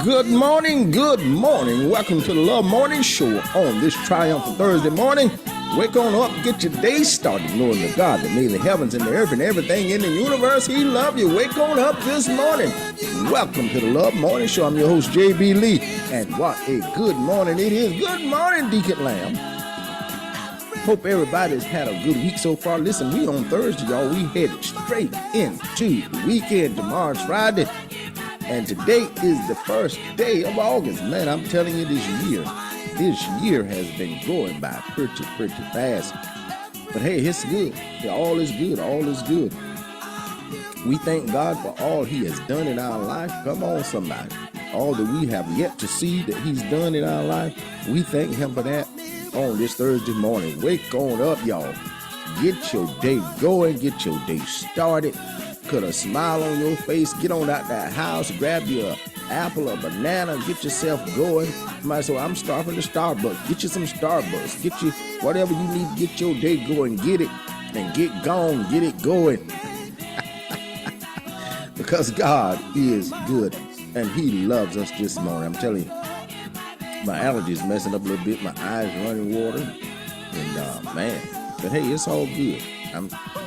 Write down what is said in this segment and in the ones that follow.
Good morning, good morning. Welcome to the Love Morning Show on this Triumphal Thursday morning. Wake on up, get your day started, knowing the God that made the heavens and the earth and everything in the universe. He loves you. Wake on up this morning. Welcome to the Love Morning Show. I'm your host, J.B. Lee, and what a good morning it is. Good morning, Deacon Lamb. Hope everybody's had a good week so far. Listen, we on Thursday, y'all. We headed straight into the weekend. Tomorrow's Friday. And today is the first day of August. Man, I'm telling you, this year has been going by pretty fast. But hey, it's good. All is good. All is good. We thank God for all he has done in our life. Come on, somebody. All that we have yet to see that he's done in our life, we thank him for that on this Thursday morning. Wake on up, y'all. Get your day going. Get your day started. Put a smile on your face. Get on out that house. Grab your apple or banana. Get yourself going. Somebody say, I'm starving to Starbucks. Get you some Starbucks. Get you whatever you need to get your day going. Get it and get gone. Get it going. Because God is good and he loves us this morning. I'm telling you, my allergies messing up a little bit. My eyes running water. And man, but hey, it's all good.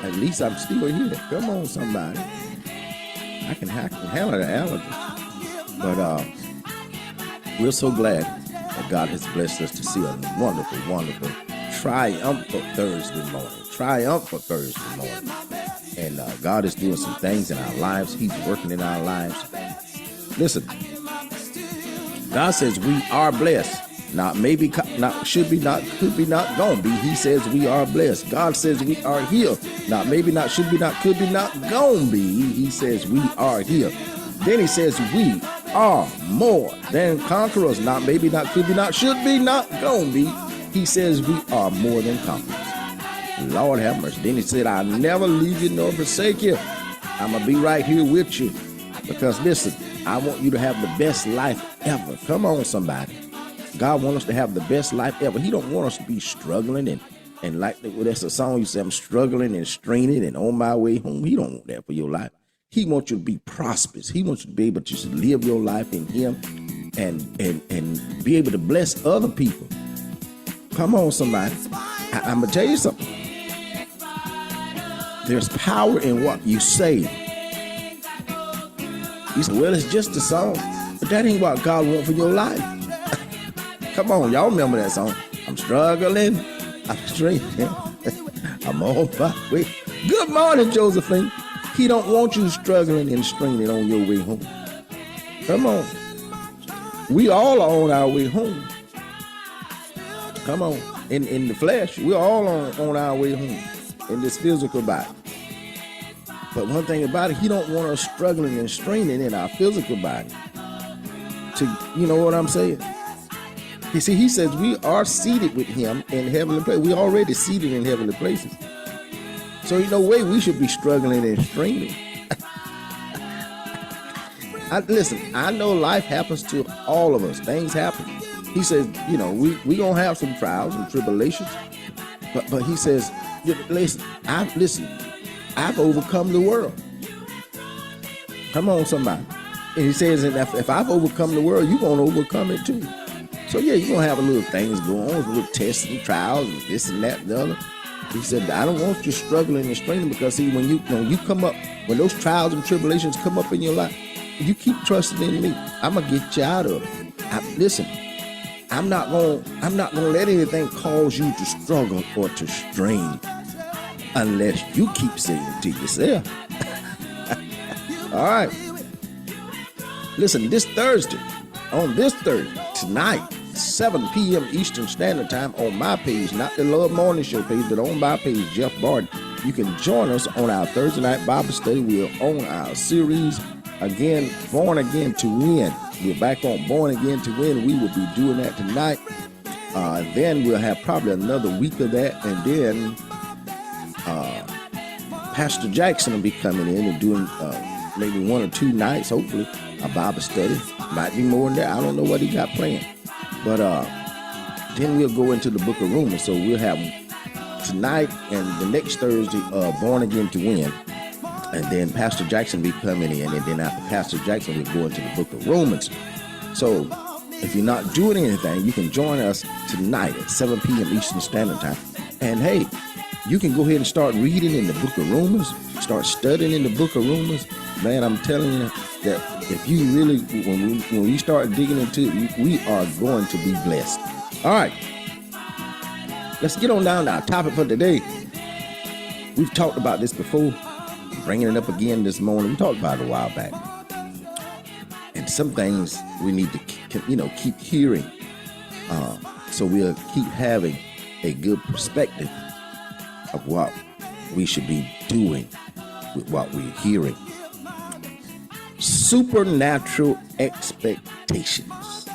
At least I'm still here. Come on, somebody. I can handle the allergies. But we're so glad that God has blessed us to see a wonderful, triumphal Thursday morning. Triumphal Thursday morning. And God is doing some things in our lives. He's working in our lives. Listen, God says we are blessed. Not maybe, not should be, not could be, not gonna be. He says we are blessed. God says we are healed. Not maybe, not should be, not could be, not gonna be. He says we are healed. Then he says we are more than conquerors. Not maybe, not could be, not should be, not gonna be. He says we are more than conquerors. Lord have mercy. Then he said, I'll never leave you nor forsake you. I'm gonna be right here with you. Because listen, I want you to have the best life ever. Come on, somebody. God wants us to have the best life ever. He don't want us to be struggling and like that's a song you say, I'm struggling and straining and on my way home. He don't want that for your life. He wants you to be prosperous. He wants you to be able to live your life in him and be able to bless other people. Come on, somebody. I'm going to tell you something. There's power in what you say. You say, well, it's just a song. But that ain't what God wants for your life. Come on, y'all remember that song. I'm struggling, I'm straining, I'm on my way. Good morning, Josephine. He don't want you struggling and straining on your way home. Come on. We all are on our way home. Come on. In the flesh, we're all on our way home in this physical body. But one thing about it, he don't want us struggling and straining in our physical body. You know what I'm saying? You see, he says we are seated with him in heavenly places. We already seated in heavenly places. So no way we should be struggling and straining. Listen, I know life happens to all of us. Things happen. He says, we going to have some trials and tribulations. But he says, listen, I've overcome the world. Come on, somebody. And he says, if I've overcome the world, you're going to overcome it too. So yeah, you're going to have a little things going on, little tests and trials and this and that and the other. He said, I don't want you struggling and straining because see, when you come up, when those trials and tribulations come up in your life, you keep trusting in me. I'm going to get you out of it. Listen, I'm not going to let anything cause you to struggle or to strain unless you keep saying it to yourself. All right. Listen, on this Thursday, tonight, 7 p.m. Eastern Standard Time on my page, not the Love Morning Show page, but on my page, Jeff Barton. You can join us on our Thursday night Bible study. We're on our series, again, Born Again to Win. We're back on Born Again to Win. We will be doing that tonight. Then we'll have probably another week of that. And then Pastor Jackson will be coming in and doing maybe 1 or 2 nights, hopefully, a Bible study. Might be more than that. I don't know what he got planned. But then we'll go into the book of Romans. So we'll have tonight and the next Thursday, Born Again to Win. And then Pastor Jackson will be coming in. And then after Pastor Jackson, we'll go into the book of Romans. So if you're not doing anything, you can join us tonight at 7 p.m. Eastern Standard Time. And hey, you can go ahead and start reading in the book of Romans, start studying in the book of Romans. Man, I'm telling you that if you really, when we start digging into it, we are going to be blessed. All right, let's get on down to our topic for today. We've talked about this before, bringing it up again this morning. We talked about it a while back. And some things we need to, keep hearing, so we'll keep having a good perspective of what we should be doing with what we're hearing. Supernatural expectations.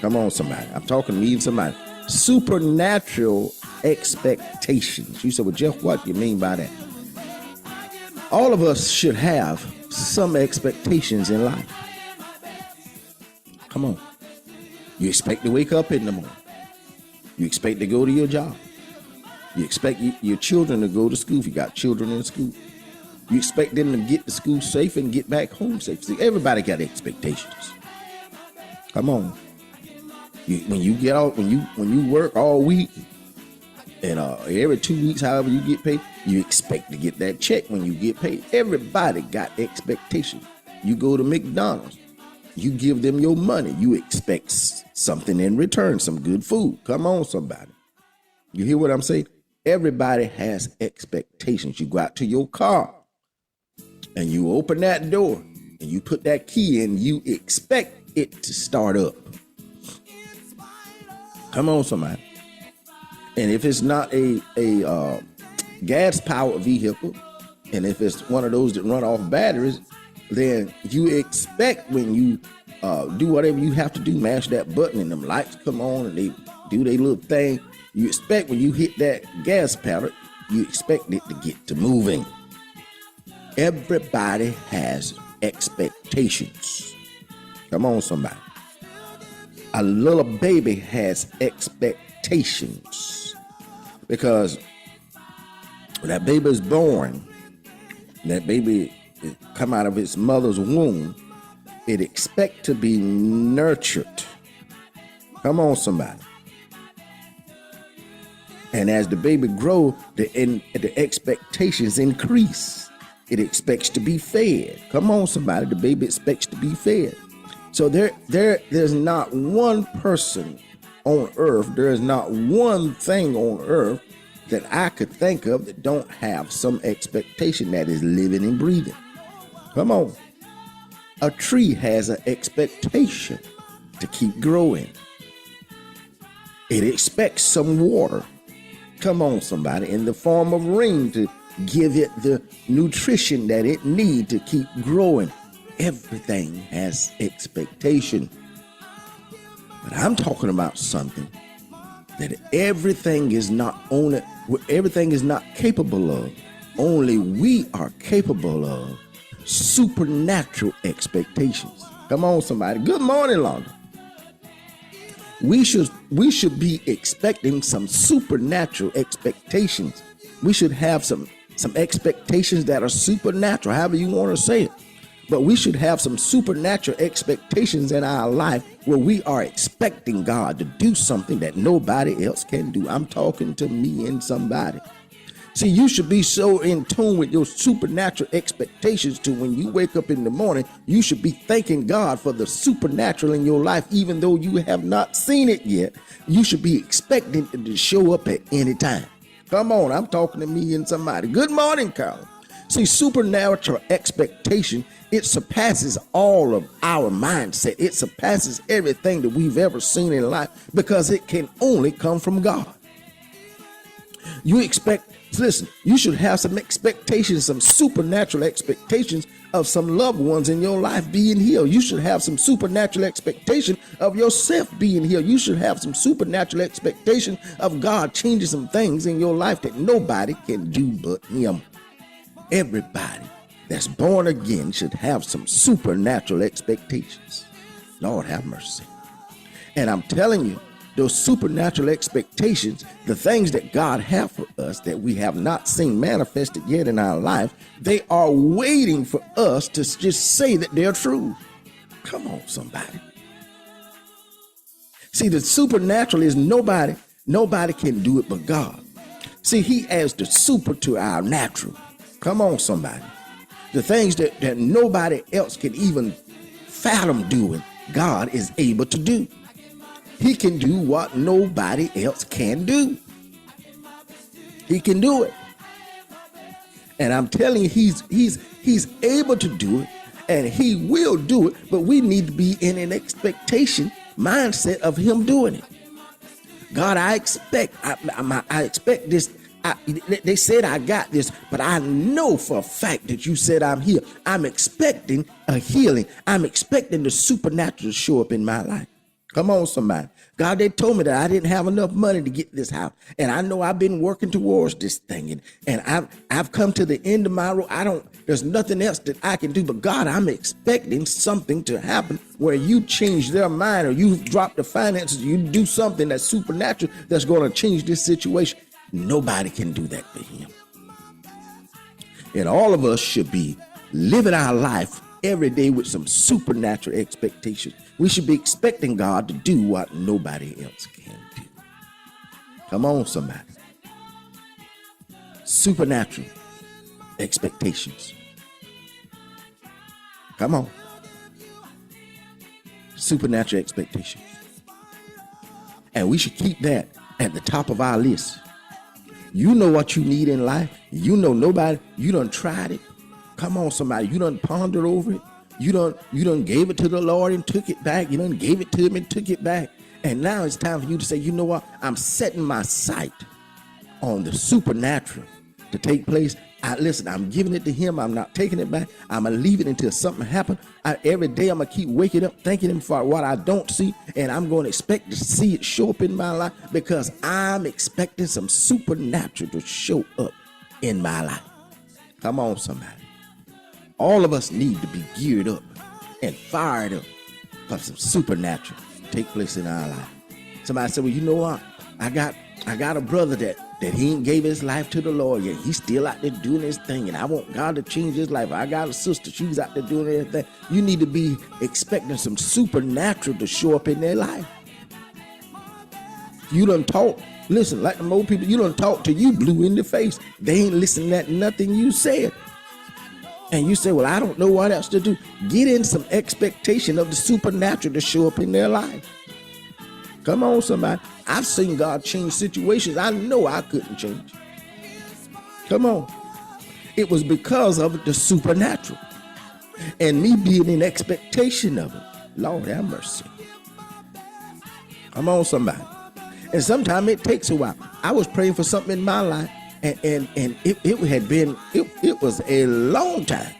Come on, somebody. I'm talking to me and somebody. Supernatural expectations. You said, well, Jeff, what do you mean by that? All of us should have some expectations in life. Come on. You expect to wake up in the morning. You expect to go to your job. You expect your children to go to school if you got children in school. You expect them to get to school safe and get back home safe. See, everybody got expectations. Come on. When you get out, when you work all week, and every 2 weeks, however you get paid, you expect to get that check when you get paid. Everybody got expectations. You go to McDonald's, you give them your money. You expect something in return, some good food. Come on, somebody. You hear what I'm saying? Everybody has expectations. You go out to your car and you open that door and you put that key in, you expect it to start up. Come on, somebody. And if it's not a gas-powered vehicle, and if it's one of those that run off batteries, then you expect when you do whatever you have to do, mash that button and them lights come on and they do their little thing. You expect when you hit that gas pedal, you expect it to get to moving. Everybody has expectations. Come on, somebody. A little baby has expectations because when that baby is born, that baby come out of its mother's womb, it expects to be nurtured. Come on, somebody. And as the baby grows, the expectations increase. It expects to be fed. Come on, somebody. The baby expects to be fed. So there's not one person on earth, there is not one thing on earth that I could think of that don't have some expectation that is living and breathing. Come on. A tree has an expectation to keep growing. It expects some water. Come on, somebody, in the form of rain to give it the nutrition that it needs to keep growing. Everything has expectation. But I'm talking about something that everything is not capable of. Only we are capable of supernatural expectations. Come on, somebody. Good morning, Londa. We should be expecting some supernatural expectations. We should have some expectations that are supernatural, however you want to say it. But we should have some supernatural expectations in our life where we are expecting God to do something that nobody else can do. I'm talking to me and somebody. See, you should be so in tune with your supernatural expectations to when you wake up in the morning, you should be thanking God for the supernatural in your life, even though you have not seen it yet. You should be expecting it to show up at any time. Come on, I'm talking to me and somebody. Good morning, Carl. See, supernatural expectation, it surpasses all of our mindset. It surpasses everything that we've ever seen in life because it can only come from God. You should have some expectations, some supernatural expectations of some loved ones in your life being healed. You should have some supernatural expectation of yourself being healed. You should have some supernatural expectation of God changing some things in your life that nobody can do but Him. Everybody that's born again should have some supernatural expectations. Lord have mercy. And I'm telling you, those supernatural expectations, the things that God has for us that we have not seen manifested yet in our life, they are waiting for us to just say that they're true. Come on, somebody. See, the supernatural is nobody can do it but God. See, he adds the super to our natural. Come on, somebody. The things that nobody else can even fathom doing, God is able to do. He can do what nobody else can do. He can do it. And I'm telling you, he's able to do it, and he will do it, but we need to be in an expectation mindset of him doing it. God, I expect this. They said I got this, but I know for a fact that you said I'm here. I'm expecting a healing. I'm expecting the supernatural to show up in my life. Come on, somebody. God, they told me that I didn't have enough money to get this house. And I know I've been working towards this thing. And I've come to the end of my road. There's nothing else that I can do. But God, I'm expecting something to happen where you change their mind, or you drop the finances, you do something that's supernatural that's going to change this situation. Nobody can do that for him. And all of us should be living our life every day with some supernatural expectations. We should be expecting God to do what nobody else can do. Come on, somebody. Supernatural expectations. Come on. Supernatural expectations. And we should keep that at the top of our list. You know what you need in life. You know nobody, you done tried it. Come on, somebody. You done pondered over it. You done gave it to the Lord and took it back. You done gave it to him and took it back. And now it's time for you to say, you know what? I'm setting my sight on the supernatural to take place. Listen, I'm giving it to him. I'm not taking it back. I'm going to leave it until something happens. Every day I'm going to keep waking up, thanking him for what I don't see. And I'm going to expect to see it show up in my life, because I'm expecting some supernatural to show up in my life. Come on, somebody. All of us need to be geared up and fired up for some supernatural to take place in our life. Somebody said, well, you know what? I got a brother that he ain't gave his life to the Lord yet. He's still out there doing his thing, and I want God to change his life. I got a sister, she's out there doing everything. You need to be expecting some supernatural to show up in their life. You done talk. Listen, like the old people, you done talk till you blue in the face. They ain't listening to nothing you said. And you say, well, I don't know what else to do. Get in some expectation of the supernatural to show up in their life. Come on, somebody. I've seen God change situations I know I couldn't change. Come on. It was because of the supernatural and me being in expectation of it. Lord have mercy. Come on, somebody. And sometimes it takes a while. I was praying for something in my life, and it was a long time.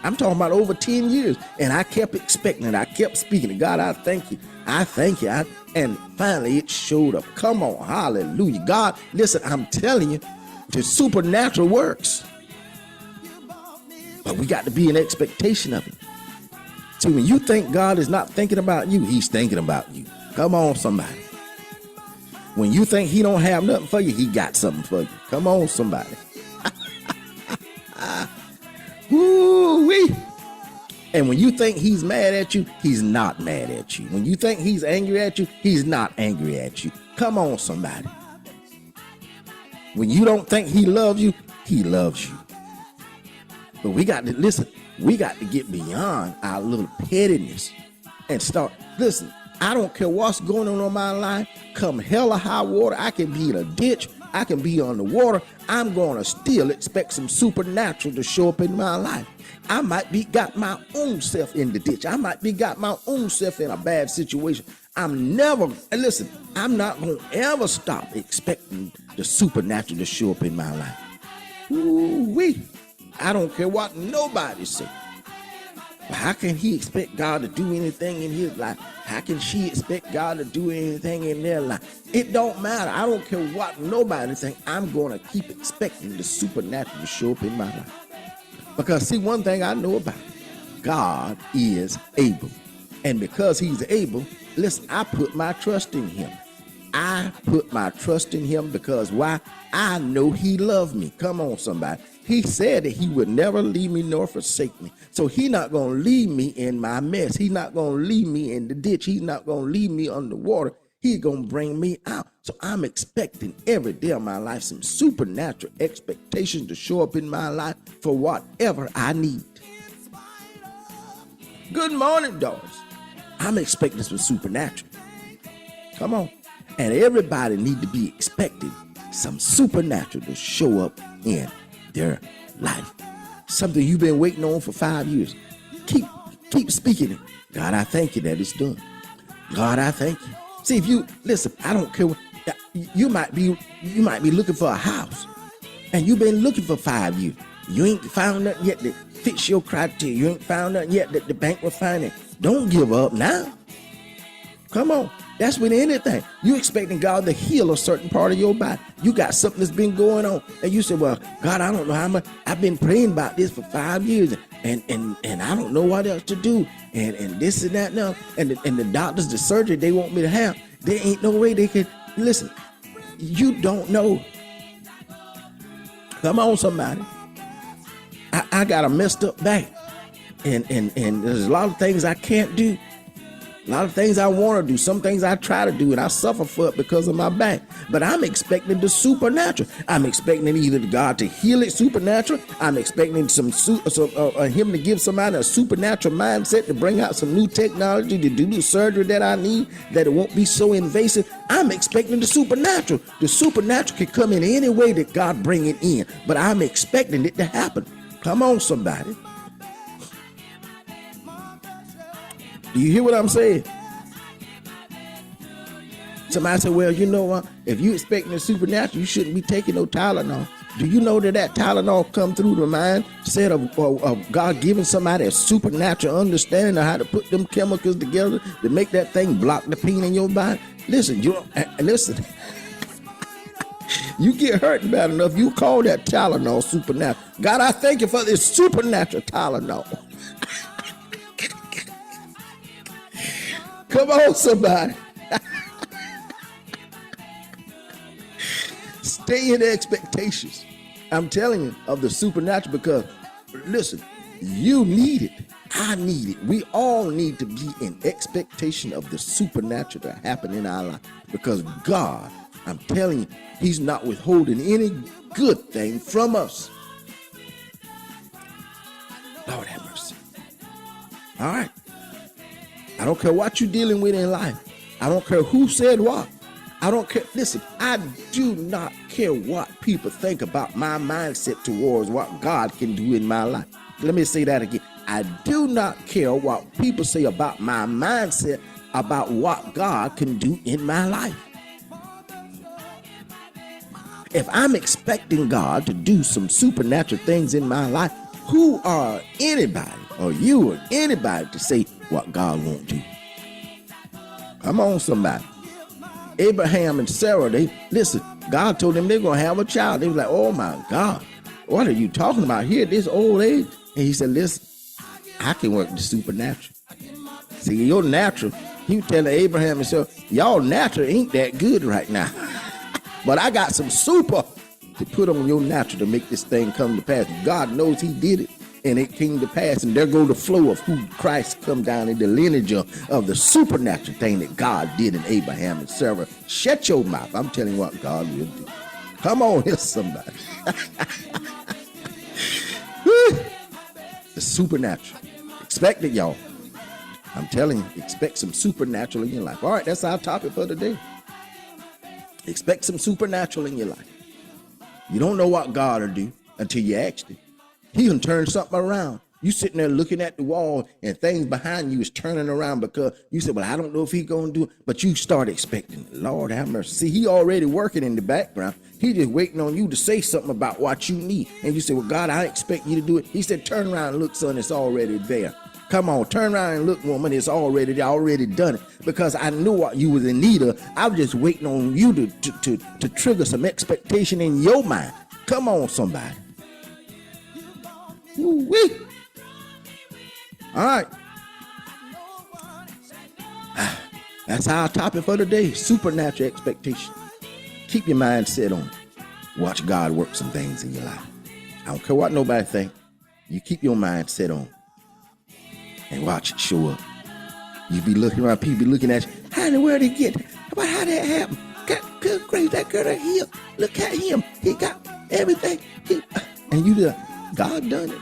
I'm talking about over 10 years. And I kept expecting it. I kept speaking to God. I thank you. I thank you. And finally it showed up. Come on. Hallelujah. God, listen, I'm telling you, the supernatural works. But we got to be in expectation of it. See, when you think God is not thinking about you, he's thinking about you. Come on, somebody. When you think he don't have nothing for you, he got something for you. Come on, somebody. Woo-wee. And when you think he's mad at you, he's not mad at you. When you think he's angry at you, he's not angry at you. Come on, somebody. When you don't think he loves you, he loves you. But we got to listen. We got to get beyond our little pettiness and start. Listen, I don't care what's going on in my life. Come hell or high water, I can be in a ditch. I can be on the water. I'm going to still expect some supernatural to show up in my life. I might be got my own self in the ditch. I might be got my own self in a bad situation. I'm not going to ever stop expecting the supernatural to show up in my life. Ooh-wee. I don't care what nobody say. Well, how can he expect God to do anything in his life? How can she expect God to do anything in their life? It don't matter. I don't care what nobody think. I'm going to keep expecting the supernatural to show up in my life. Because see, one thing I know about it, God is able. And because he's able, listen, I put my trust in him. I put my trust in him because why? I know he loved me. Come on, somebody. He said that he would never leave me nor forsake me. So he's not going to leave me in my mess. He's not going to leave me in the ditch. He's not going to leave me underwater. He's going to bring me out. So I'm expecting every day of my life some supernatural expectations to show up in my life for whatever I need. Good morning, daughters. I'm expecting some supernatural. Come on. And everybody need to be expecting some supernatural to show up in their life. Something you've been waiting on for 5 years. Keep speaking it. God, I thank you that it's done. God, I thank you. See, if you listen, I don't care what you might be looking for a house, and you've been looking for 5 years. You ain't found nothing yet that fits your criteria. You ain't found nothing yet that the bank will find it. Don't give up now. Come on. That's with anything. You expecting God to heal a certain part of your body. You got something that's been going on. And you say, well, God, I don't know how much. I've been praying about this for 5 years. And I don't know what else to do. And this and that now. And the doctors, the surgery they want me to have, there ain't no way they can. Listen, you don't know. Come on, somebody. I got a messed up back. And there's a lot of things I can't do. A lot of things I want to do. Some things I try to do, and I suffer for it because of my back. But I'm expecting the supernatural. I'm expecting either God to heal it supernatural. I'm expecting him to give somebody a supernatural mindset to bring out some new technology to do the surgery that I need, that it won't be so invasive. I'm expecting the supernatural. The supernatural can come in any way that God bring it in, but I'm expecting it to happen. Come on, somebody. Do you hear what I'm saying? Somebody said, well, you know what? If you expecting the supernatural, you shouldn't be taking no Tylenol. Do you know that Tylenol come through the mindset of God giving somebody a supernatural understanding of how to put them chemicals together to make that thing block the pain in your body? Listen, listen. You get hurt bad enough, you call that Tylenol supernatural. God, I thank you for this supernatural Tylenol. Come on, somebody. Stay in expectations. I'm telling you of the supernatural because, listen, you need it. I need it. We all need to be in expectation of the supernatural to happen in our life because God, I'm telling you, he's not withholding any good thing from us. Lord have mercy. All right. I don't care what you're dealing with in life. I don't care who said what. I don't care. Listen, I do not care what people think about my mindset towards what God can do in my life. Let me say that again. I do not care what people say about my mindset about what God can do in my life. If I'm expecting God to do some supernatural things in my life, who are anybody or you or anybody to say what God won't do? Come on, somebody. Abraham and Sarah, God told them they're going to have a child. They were like, oh my God, what are you talking about here at this old age? And he said, listen, I can work the supernatural. See, your natural, he was telling Abraham and Sarah, y'all natural ain't that good right now. But I got some super to put on your natural to make this thing come to pass. God knows he did it, and it came to pass. And there go the flow of who Christ come down in the lineage of the supernatural thing that God did in Abraham and Sarah. Shut your mouth. I'm telling you what God will do. Come on here, somebody. The supernatural. Expect it, y'all. I'm telling you, expect some supernatural in your life. All right, that's our topic for today. Expect some supernatural in your life. You don't know what God will do until you ask him. He can turn something around. You sitting there looking at the wall and things behind you is turning around because you said, well, I don't know if he's going to do it. But you start expecting, Lord have mercy. See, he already working in the background. He just waiting on you to say something about what you need. And you say, well, God, I expect you to do it. He said, turn around and look, son, it's already there. Come on, turn around and look, woman, it's already done it. Because I knew what you was in need of. I was just waiting on you to trigger some expectation in your mind. Come on, somebody. Woo-wee. All right. That's our topic for today. Supernatural expectation. Keep your mind set on it. Watch God work some things in your life. I don't care what nobody think. You keep your mind set on it. And watch it show up. You be looking around, people be looking at you. How in the world about how that happened? Good grace, that girl right here. Look at him. He got everything. And you just, God done it.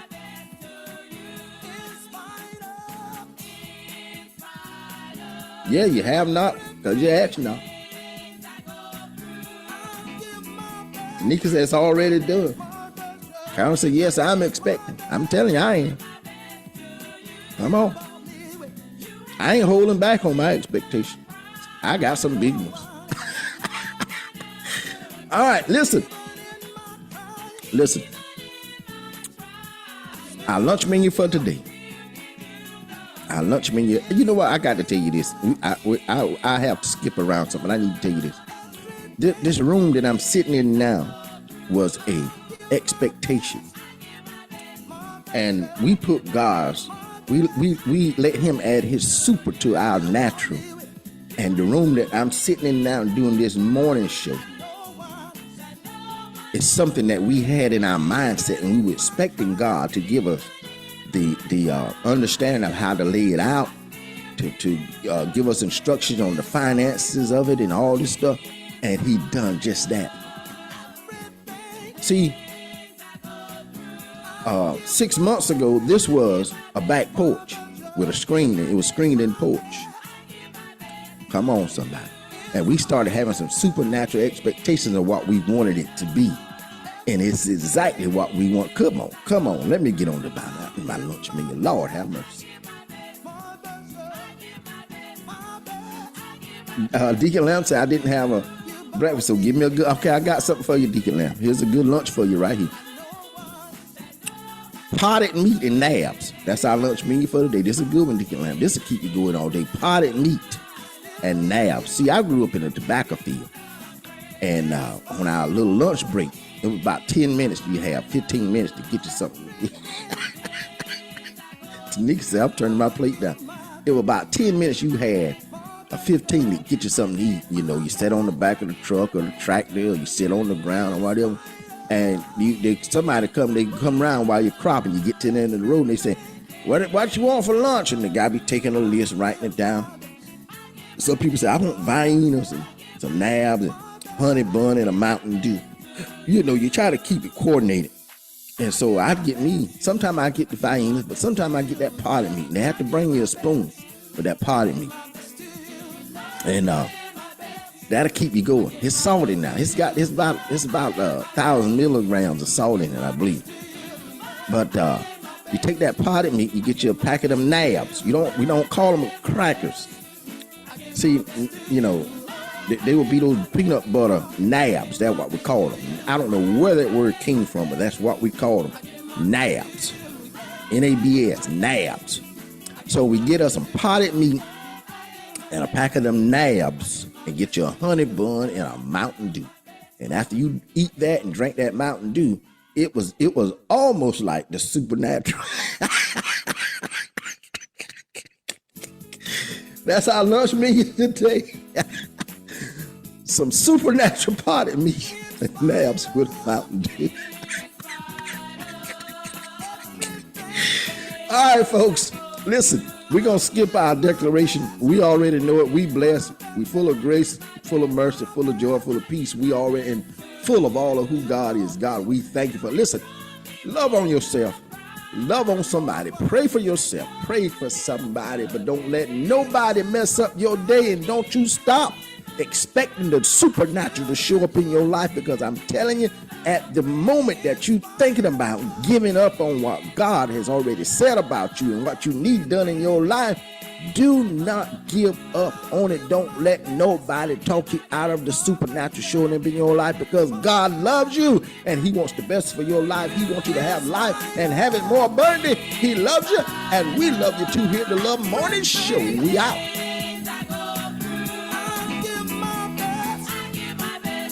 Yeah, you have not, because you asked not. Nika says it's already done. Karen said, yes, I'm expecting. I'm telling you, I am. Come on. I ain't holding back on my expectations. I got some big ones. All right, listen. Our lunch menu for today. Our lunch menu. You know what? I got to tell you this. I have to skip around something. I need to tell you this. This room that I'm sitting in now was a expectation, and we put God's. We let Him add His super to our natural. And the room that I'm sitting in now doing this morning show is something that we had in our mindset, and we were expecting God to give us the understanding of how to lay it out, to give us instructions on the finances of it and all this stuff, and He done just that. See, 6 months ago, this was a back porch with a screen. It was screened in porch. Come on, somebody. And we started having some supernatural expectations of what we wanted it to be. And it's exactly what we want. Come on. Let me get on to my lunch menu. Lord have mercy. Deacon Lamb said I didn't have a breakfast, so give me a good. Okay, I got something for you, Deacon Lamb. Here's a good lunch for you right here. Potted meat and nabs. That's our lunch menu for today. This is a good one, Deacon Lamb. This will keep you going all day. Potted meat and nabs. See, I grew up in a tobacco field. And on our little lunch break, it was about 10 minutes. You have 15 minutes to get you something. Tanika said, I'm turning my plate down. It was about 10 minutes you had, 15 to get you something to eat. You know, you sit on the back of the truck or the tractor, or you sit on the ground or whatever. And somebody come around while you're cropping. You get to the end of the road and they say, what you want for lunch? And the guy be taking a list, writing it down. Some people say, I want viands and some nabs and honey bun and a Mountain Dew. You know, you try to keep it coordinated. And so sometimes I get the viands, but sometimes I get that potted meat. And they have to bring you a spoon for that potted meat. And that'll keep you going. It's salty now. It's about 1,000 milligrams of salt in it, I believe. But you take that potted meat, you get you a packet of nabs. We don't call them crackers. See, you know, they will be those peanut butter nabs. That's what we call them. I don't know where that word came from, but that's what we call them. Nabs. N-A-B-S, nabs. So we get us some potted meat and a pack of them nabs and get you a honey bun and a Mountain Dew. And after you eat that and drink that Mountain Dew, it was almost like the supernatural. That's our lunch menu today. Some supernatural potted meat and nabs with Mountain Dew. All right, folks, listen, we're going to skip our declaration. We already know it. We blessed. We full of grace, full of mercy, full of joy, full of peace. We already and full of all of who God is. God, we thank you for. Listen, love on yourself. Love on somebody. Pray for yourself. Pray for somebody, but don't let nobody mess up your day, and don't you stop expecting the supernatural to show up in your life, because I'm telling you, at the moment that you thinking about giving up on what God has already said about you and what you need done in your life, do not give up on it. Don't let nobody talk you out of the supernatural showing up in your life, because God loves you and He wants the best for your life. He wants you to have life and have it more abundantly. He loves you, and we love you too here at the Love Morning Show. We out.